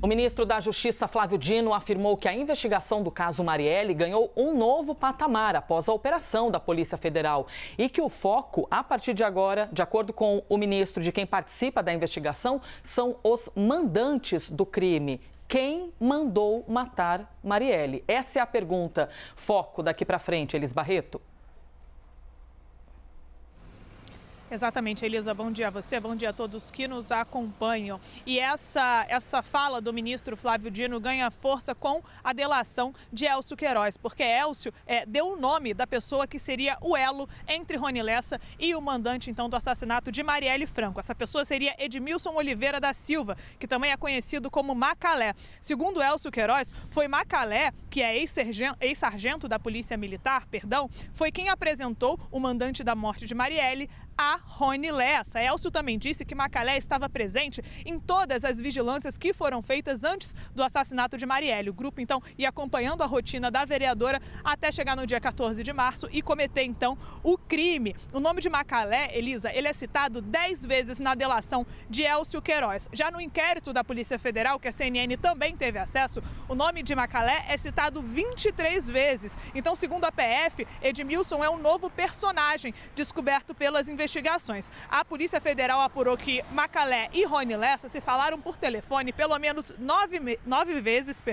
O ministro da Justiça, Flávio Dino, afirmou que a investigação do caso Marielle ganhou um novo patamar após a operação da Polícia Federal e que o foco, a partir de agora, de acordo com o ministro, de quem participa da investigação, são os mandantes do crime. Quem mandou matar Marielle? Essa é a pergunta. Foco daqui para frente, Elis Barreto. Exatamente, Elisa. Bom dia a você, bom dia a todos que nos acompanham. E essa fala do ministro Flávio Dino ganha força com a delação de Elcio Queiroz, porque Elcio deu o nome da pessoa que seria o elo entre Rony Lessa e o mandante, então, do assassinato de Marielle Franco. Essa pessoa seria Edmilson Oliveira da Silva, que também é conhecido como Macalé. Segundo Elcio Queiroz, foi Macalé, que é ex-sargento da Polícia Militar, foi quem apresentou o mandante da morte de Marielle a Rony Lessa. Elcio também disse que Macalé estava presente em todas as vigilâncias que foram feitas antes do assassinato de Marielle. O grupo, então, ia acompanhando a rotina da vereadora até chegar no dia 14 de março e cometer, então, o crime. O nome de Macalé, Elisa, ele é citado 10 vezes na delação de Elcio Queiroz. Já no inquérito da Polícia Federal, que a CNN também teve acesso, o nome de Macalé é citado 23 vezes. Então, segundo a PF, Edmilson é um novo personagem descoberto pelas investigações. A Polícia Federal apurou que Macalé e Rony Lessa se falaram por telefone pelo menos nove vezes,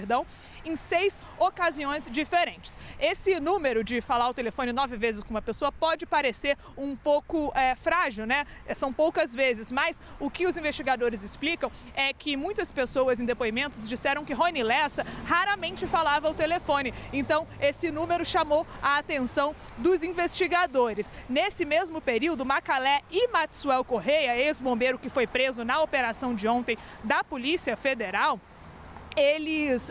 em 6 ocasiões diferentes. Esse número de falar ao telefone 9 vezes com uma pessoa pode parecer um pouco frágil, né? São poucas vezes, mas o que os investigadores explicam é que muitas pessoas em depoimentos disseram que Rony Lessa raramente falava ao telefone. Então, esse número chamou a atenção dos investigadores. Nesse mesmo período, Macalé e Maxwell Correia, ex-bombeiro que foi preso na operação de ontem da Polícia Federal, eles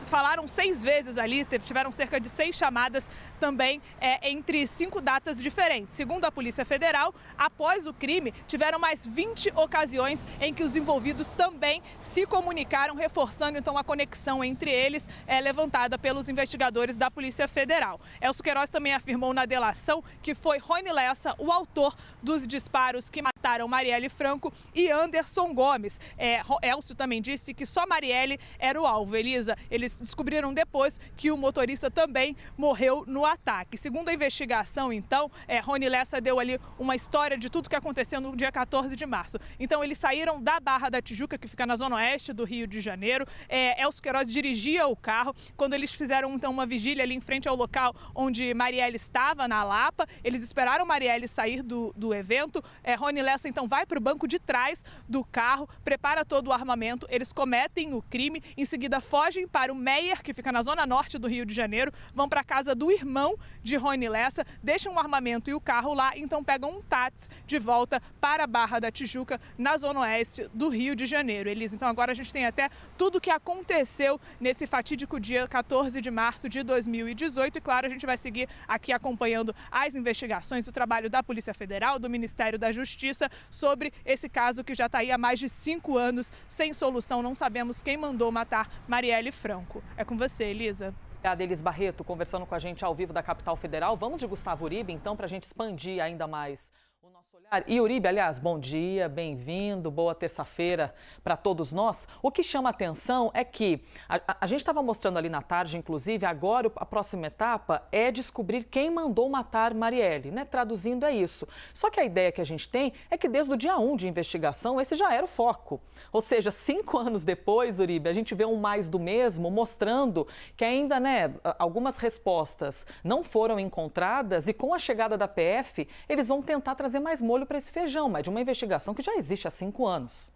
falaram 6 vezes ali, tiveram cerca de 6 chamadas também entre 5 datas diferentes. Segundo a Polícia Federal, após o crime, tiveram mais 20 ocasiões em que os envolvidos também se comunicaram, reforçando então a conexão entre eles, levantada pelos investigadores da Polícia Federal. Elcio Queiroz também afirmou na delação que foi Rony Lessa o autor dos disparos que mataram Marielle Franco e Anderson Gomes. Elcio também disse que só Marielle era o alvo. Elisa, eles descobriram depois que o motorista também morreu no ataque. Segundo a investigação, então, Rony Lessa deu ali uma história de tudo que aconteceu no dia 14 de março. Então, eles saíram da Barra da Tijuca, que fica na zona oeste do Rio de Janeiro. Elcio Queiroz dirigia o carro. Quando eles fizeram, então, uma vigília ali em frente ao local onde Marielle estava, na Lapa, eles esperaram Marielle sair do evento. Rony Lessa, então, vai para o banco de trás do carro, prepara todo o armamento, eles cometem o crime, em seguida fogem para o Meier, que fica na zona norte do Rio de Janeiro, vão para a casa do irmão de Rony Lessa, deixam o armamento e o carro lá, então pegam um táxi de volta para a Barra da Tijuca, na zona oeste do Rio de Janeiro. Elisa, então agora a gente tem até tudo o que aconteceu nesse fatídico dia 14 de março de 2018 e, claro, a gente vai seguir aqui acompanhando as investigações do trabalho da Polícia Federal, do Ministério da Justiça, sobre esse caso que já está aí há mais de 5 anos sem solução. Não sabemos quem mandou matar Marielle Franco. É com você, Elisa. Obrigada, Elis Barreto, conversando com a gente ao vivo da capital federal. Vamos de Gustavo Uribe, então, para a gente expandir ainda mais o nosso olhar. E Uribe, aliás, bom dia, bem-vindo, boa terça-feira para todos nós. O que chama a atenção é que a gente estava mostrando ali na tarde, inclusive, agora a próxima etapa é descobrir quem mandou matar Marielle, né? Traduzindo, é isso. Só que a ideia que a gente tem é que desde o dia 1 de investigação, esse já era o foco. Ou seja, 5 anos depois, Uribe, a gente vê um mais do mesmo, mostrando que ainda, né, algumas respostas não foram encontradas e com a chegada da PF, eles vão tentar trazer mais molho para esse feijão, mas de uma investigação que já existe há 5 anos.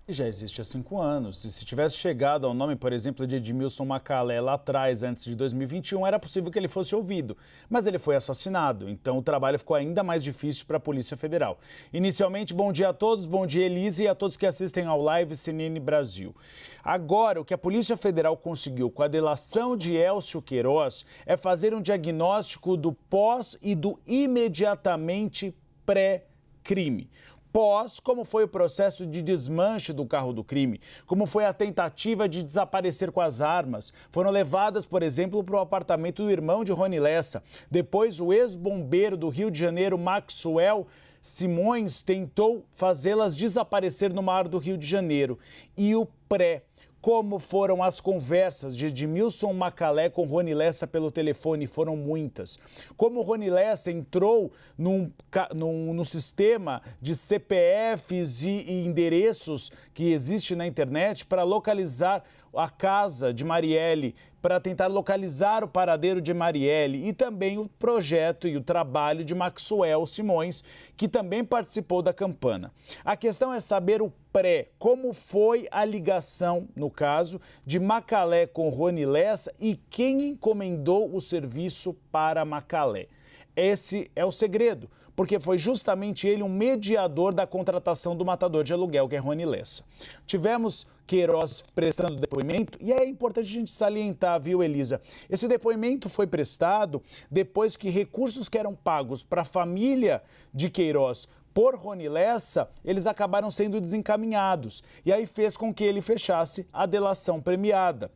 Já existe há 5 anos. E se tivesse chegado ao nome, por exemplo, de Edmilson Macalé lá atrás, antes de 2021, era possível que ele fosse ouvido. Mas ele foi assassinado, então o trabalho ficou ainda mais difícil para a Polícia Federal. Inicialmente, bom dia a todos, bom dia Elise e a todos que assistem ao Live CNN Brasil. Agora, o que a Polícia Federal conseguiu com a delação de Elcio Queiroz é fazer um diagnóstico do pós e do imediatamente pré-crime. Pós, como foi o processo de desmanche do carro do crime, como foi a tentativa de desaparecer com as armas. Foram levadas, por exemplo, para o apartamento do irmão de Rony Lessa. Depois, o ex-bombeiro do Rio de Janeiro, Maxwell Simões, tentou fazê-las desaparecer no mar do Rio de Janeiro. E o pré. Como foram as conversas de Edmilson Macalé com Rony Lessa pelo telefone, foram muitas. Como Rony Lessa entrou no sistema de CPFs e endereços que existe na internet para localizar a casa de Marielle, para tentar localizar o paradeiro de Marielle e também o projeto e o trabalho de Maxwell Simões, que também participou da campana. A questão é saber o pré, como foi a ligação, no caso, de Macalé com Rony Lessa e quem encomendou o serviço para Macalé. Esse é o segredo, porque foi justamente ele um mediador da contratação do matador de aluguel, que é Rony Lessa. Tivemos Queiroz prestando depoimento e é importante a gente salientar, viu, Elisa? Esse depoimento foi prestado depois que recursos que eram pagos para a família de Queiroz por Rony Lessa, eles acabaram sendo desencaminhados. E aí fez com que ele fechasse a delação premiada.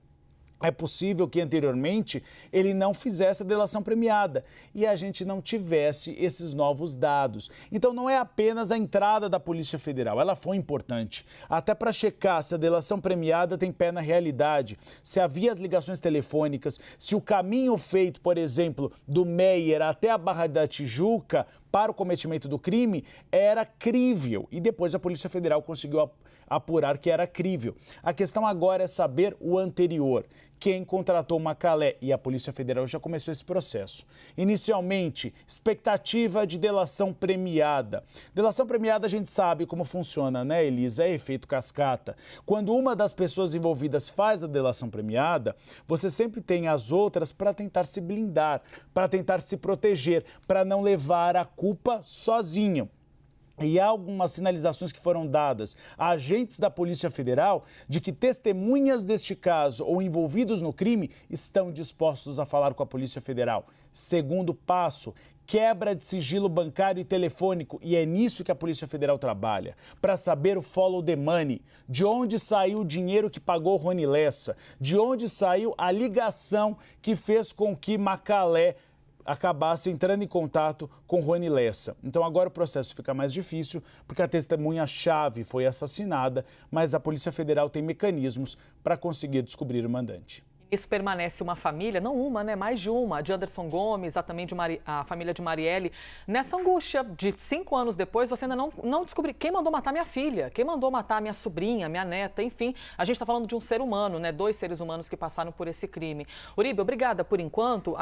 É possível que anteriormente ele não fizesse a delação premiada e a gente não tivesse esses novos dados. Então não é apenas a entrada da Polícia Federal, ela foi importante. Até para checar se a delação premiada tem pé na realidade, se havia as ligações telefônicas, se o caminho feito, por exemplo, do Meier até a Barra da Tijuca para o cometimento do crime era crível. E depois a Polícia Federal conseguiu apurar que era crível. A questão agora é saber o anterior. Quem contratou Macalé, e a Polícia Federal já começou esse processo. Inicialmente, expectativa de delação premiada. Delação premiada a gente sabe como funciona, né, Elisa? É efeito cascata. Quando uma das pessoas envolvidas faz a delação premiada, você sempre tem as outras para tentar se blindar, para tentar se proteger, para não levar a culpa sozinho. E há algumas sinalizações que foram dadas a agentes da Polícia Federal de que testemunhas deste caso ou envolvidos no crime estão dispostos a falar com a Polícia Federal. Segundo passo, quebra de sigilo bancário e telefônico, e é nisso que a Polícia Federal trabalha, para saber o follow the money, de onde saiu o dinheiro que pagou Rony Lessa, de onde saiu a ligação que fez com que Macalé acabasse entrando em contato com Rony Lessa. Então agora o processo fica mais difícil porque a testemunha-chave foi assassinada, mas a Polícia Federal tem mecanismos para conseguir descobrir o mandante. Isso permanece uma família, não uma, né? Mais de uma, a de Anderson Gomes, a também de a família de Marielle. Nessa angústia de 5 anos depois, você ainda não descobriu quem mandou matar minha filha, quem mandou matar minha sobrinha, minha neta, enfim. A gente está falando de um ser humano, né? 2 seres humanos que passaram por esse crime. Uribe, obrigada por enquanto.